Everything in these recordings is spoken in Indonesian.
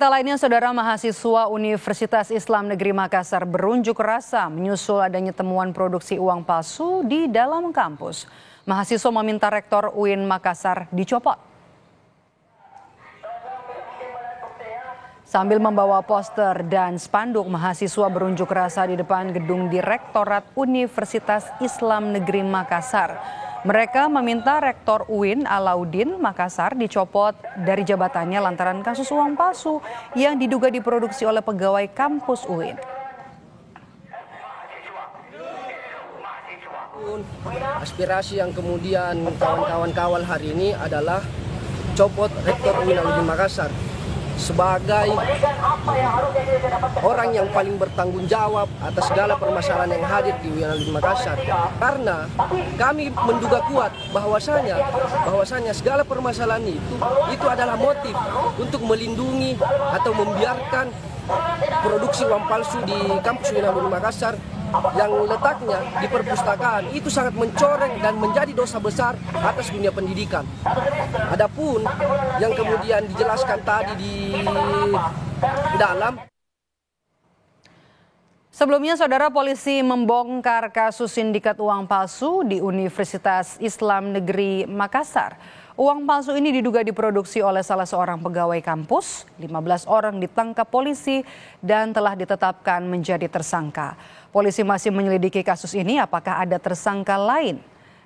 Berita lainnya, saudara, mahasiswa Universitas Islam Negeri Makassar berunjuk rasa menyusul adanya temuan produksi uang palsu di dalam kampus. Mahasiswa meminta Rektor UIN Makassar dicopot. Sambil membawa poster dan spanduk, mahasiswa berunjuk rasa di depan gedung Direktorat Universitas Islam Negeri Makassar. Mereka meminta Rektor UIN Alauddin Makassar dicopot dari jabatannya lantaran kasus uang palsu yang diduga diproduksi oleh pegawai kampus UIN. Aspirasi yang kemudian kawan-kawan kawal hari ini adalah copot Rektor UIN Alauddin Makassar sebagai orang yang paling bertanggung jawab atas segala permasalahan yang hadir di UIN Alauddin Makassar. Karena kami menduga kuat bahwasanya segala permasalahan itu adalah motif untuk melindungi atau membiarkan produksi uang palsu di kampus UIN Alauddin Makassar yang letaknya di perpustakaan. Itu sangat mencoreng dan menjadi dosa besar atas dunia pendidikan. Adapun yang kemudian dijelaskan tadi di dalam. Sebelumnya, saudara, polisi membongkar kasus sindikat uang palsu di Universitas Islam Negeri Makassar. Uang palsu ini diduga diproduksi oleh salah seorang pegawai kampus. 15 orang ditangkap polisi dan telah ditetapkan menjadi tersangka. Polisi masih menyelidiki kasus ini apakah ada tersangka lain.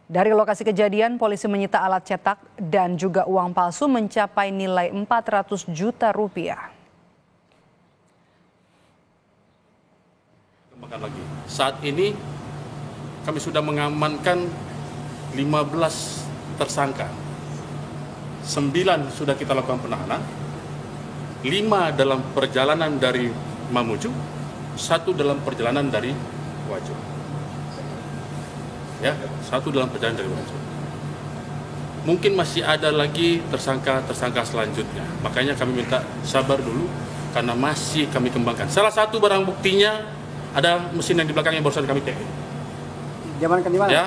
Dari lokasi kejadian, polisi menyita alat cetak dan juga uang palsu mencapai nilai 400 juta rupiah. Lagi. Saat ini kami sudah mengamankan 15 tersangka. 9 sudah kita lakukan penahanan, 5 dalam perjalanan dari Mamuju, 1 dalam perjalanan dari Wajo. Ya, 1 dalam perjalanan dari Wajo. Mungkin masih ada lagi tersangka selanjutnya. Makanya kami minta sabar dulu karena masih kami kembangkan. Salah satu barang buktinya ada mesin yang di belakang yang barusan kami cek. Diamankan di mana? Ya.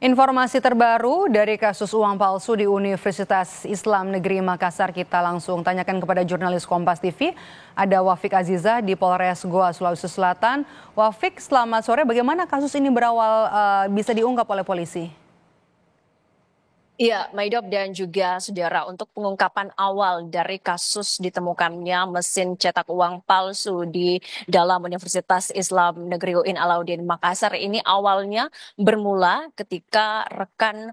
Informasi terbaru dari kasus uang palsu di Universitas Islam Negeri Makassar kita langsung tanyakan kepada jurnalis Kompas TV. Ada Wafik Aziza di Polres Goa, Sulawesi Selatan. Wafik, selamat sore. Bagaimana kasus ini berawal bisa diungkap oleh polisi? Iya, Maidop dan juga saudara, untuk pengungkapan awal dari kasus ditemukannya mesin cetak uang palsu di dalam Universitas Islam Negeri UIN Alauddin Makassar ini awalnya bermula ketika rekan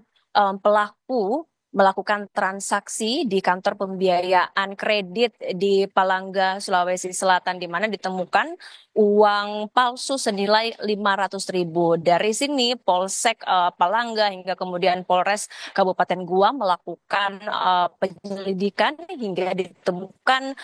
pelaku melakukan transaksi di kantor pembiayaan kredit di Palangga, Sulawesi Selatan, di mana ditemukan uang palsu senilai 500.000. Dari sini Polsek Palangga hingga kemudian Polres Kabupaten Goa melakukan penyelidikan hingga ditemukan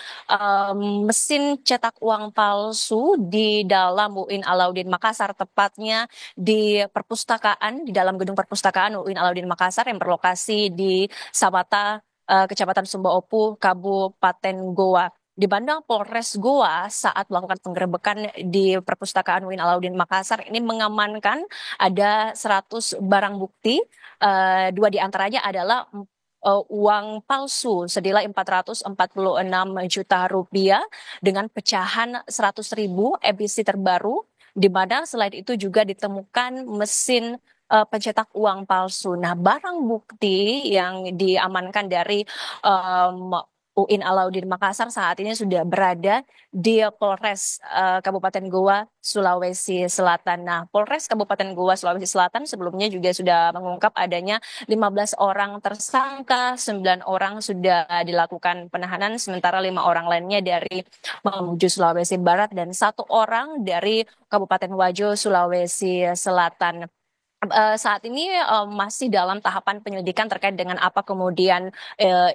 mesin cetak uang palsu di dalam UIN Alauddin Makassar, tepatnya di perpustakaan, di dalam gedung perpustakaan UIN Alauddin Makassar yang berlokasi di Sabata, Kecamatan Sumba Opu, Kabupaten Goa. Di mana Polres Goa saat melakukan penggerebekan di perpustakaan UIN Alauddin Makassar ini mengamankan ada 100 barang bukti, 2 diantaranya adalah uang palsu senilai 446 juta rupiah dengan pecahan 100.000 edisi terbaru, di mana selain itu juga ditemukan mesin pencetak uang palsu. Nah, barang bukti yang diamankan dari UIN Alauddin Makassar saat ini sudah berada di Polres Kabupaten Goa, Sulawesi Selatan. Nah, Polres Kabupaten Goa, Sulawesi Selatan sebelumnya juga sudah mengungkap adanya 15 orang tersangka, 9 orang sudah dilakukan penahanan, sementara 5 orang lainnya dari Mamuju, Sulawesi Barat, dan 1 orang dari Kabupaten Wajo, Sulawesi Selatan. Saat ini masih dalam tahapan penyelidikan terkait dengan apa kemudian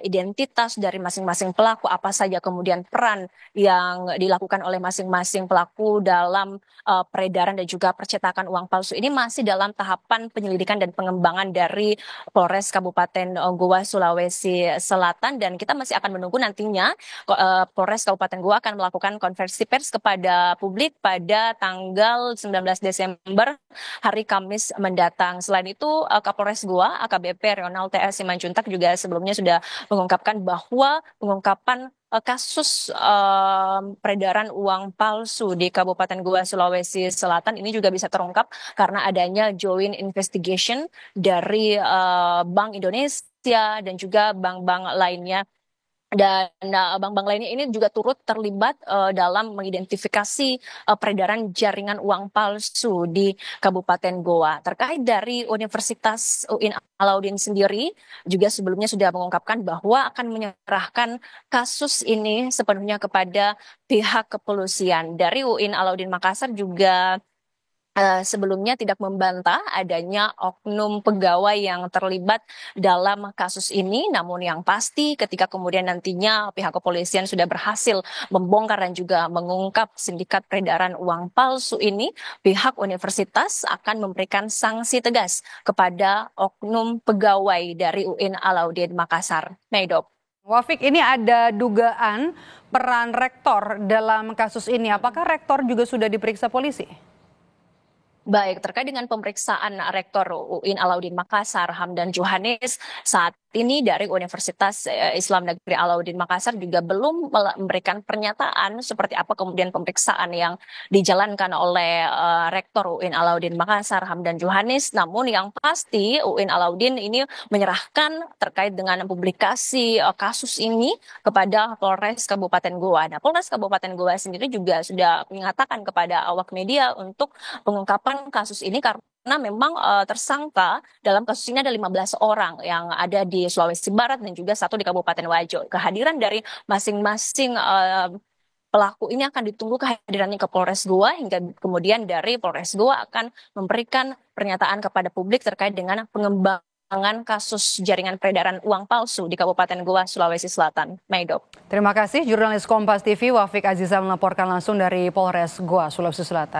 identitas dari masing-masing pelaku, apa saja kemudian peran yang dilakukan oleh masing-masing pelaku dalam peredaran dan juga percetakan uang palsu. Ini masih dalam tahapan penyelidikan dan pengembangan dari Polres Kabupaten Goa, Sulawesi Selatan, dan kita masih akan menunggu nantinya Polres Kabupaten Goa akan melakukan konversi pers kepada publik pada tanggal 19 Desember hari Kamis mendatang. mendatang. Selain itu, Kapolres Goa AKBP Ronald TS Simanjuntak juga sebelumnya sudah mengungkapkan bahwa pengungkapan kasus peredaran uang palsu di Kabupaten Goa, Sulawesi Selatan ini juga bisa terungkap karena adanya joint investigation dari Bank Indonesia dan juga bank-bank lainnya. Dan bank-bank lainnya ini juga turut terlibat dalam mengidentifikasi peredaran jaringan uang palsu di Kabupaten Goa. Terkait dari Universitas UIN Alauddin sendiri juga sebelumnya sudah mengungkapkan bahwa akan menyerahkan kasus ini sepenuhnya kepada pihak kepolisian. Dari UIN Alauddin Makassar juga sebelumnya tidak membantah adanya oknum pegawai yang terlibat dalam kasus ini, namun yang pasti ketika kemudian nantinya pihak kepolisian sudah berhasil membongkar dan juga mengungkap sindikat peredaran uang palsu ini, pihak universitas akan memberikan sanksi tegas kepada oknum pegawai dari UIN Alauddin Makassar. Meidop. Wafik, ini ada dugaan peran rektor dalam kasus ini. Apakah rektor juga sudah diperiksa polisi? Baik, terkait dengan pemeriksaan Rektor UIN Alauddin Makassar, Hamdan Johannes, saat ini dari Universitas Islam Negeri Alauddin Makassar juga belum memberikan pernyataan seperti apa kemudian pemeriksaan yang dijalankan oleh Rektor UIN Alauddin Makassar, Hamdan Johannes. Namun yang pasti UIN Alauddin ini menyerahkan terkait dengan publikasi kasus ini kepada Polres Kabupaten Goa. Nah, Polres Kabupaten Goa sendiri juga sudah mengatakan kepada awak media untuk pengungkapan kasus ini karena memang tersangka dalam kasus ini ada 15 orang yang ada di Sulawesi Barat dan juga satu di Kabupaten Wajo. Kehadiran dari masing-masing pelaku ini akan ditunggu kehadirannya ke Polres Goa hingga kemudian dari Polres Goa akan memberikan pernyataan kepada publik terkait dengan pengembangan kasus jaringan peredaran uang palsu di Kabupaten Goa, Sulawesi Selatan. Meidop. Terima kasih jurnalis Kompas TV Wafik Aziza melaporkan langsung dari Polres Goa, Sulawesi Selatan.